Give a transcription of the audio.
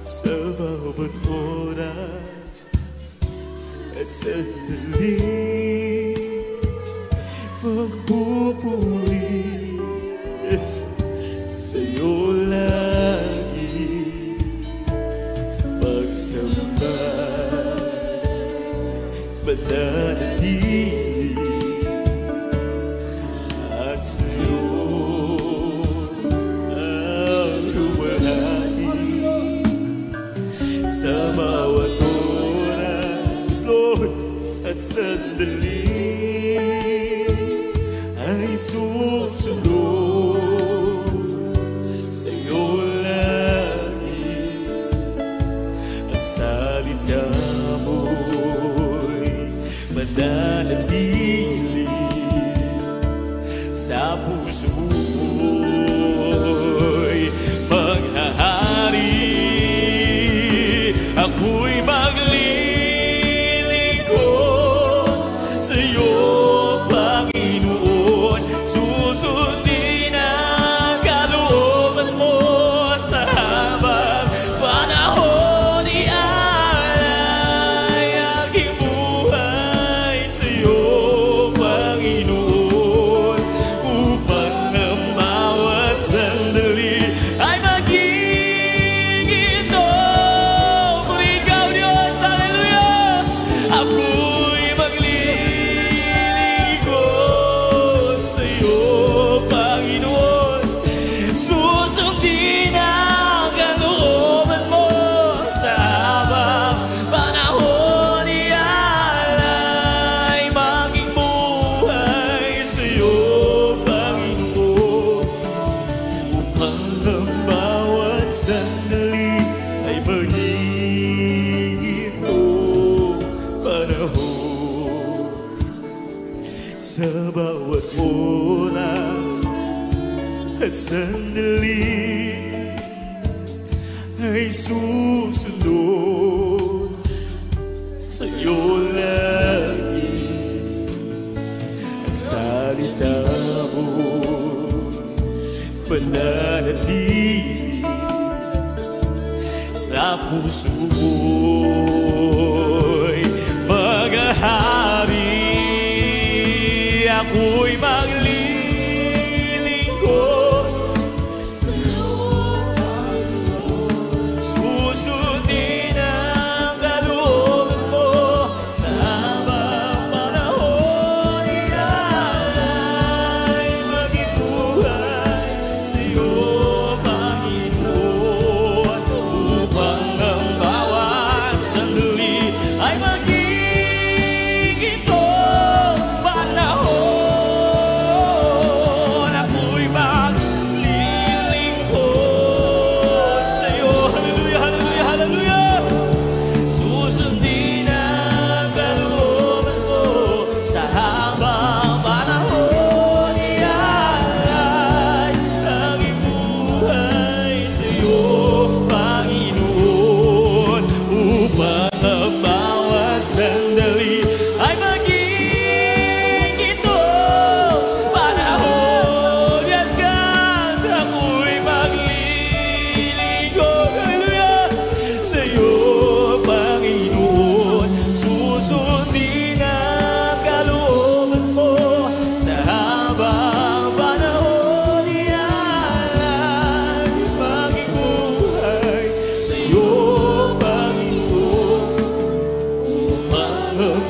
sa bawat oras at sandali. Magpupuri sa'yo lagi, pagsamba, mananatili, at sa'yo ang luwalhati sa bawat oras, yes, Lord, at sandali. Ay susunod sa'yo lagi, ang salita mo'y mananatili sa puso mo'y maghahari. Ako'y maglilingkod sa'yo, sandali ay magiging ito panahon. Sa bawat oras at sandali ay susunod sa'yo lagi, ang salita mo mananatili sa puso mo'y maghahari. Ako'y maglilingkod sa'yo, susundin ang kalooban mo sa habang panahon. Ay maging buhay sa'yo, Panginoon, upang ang bawat sandali ay maging ito panahon. Ako'y maglilingkod sa'yo. Hallelujah, hallelujah, hallelujah. Susundin ang kalooban mo sa habang panahon. Ialay ang buhay sa'yo, Panginoon, upang ang bawat sandali ay maging ito panahon. Yes, God, ako'y maglilingkod, hallelujah, sa'yo, Panginoon. Susundin ang kalooban mo sa habang panahon. Ialay maging buhay sa'yo, Panginoon, upang ang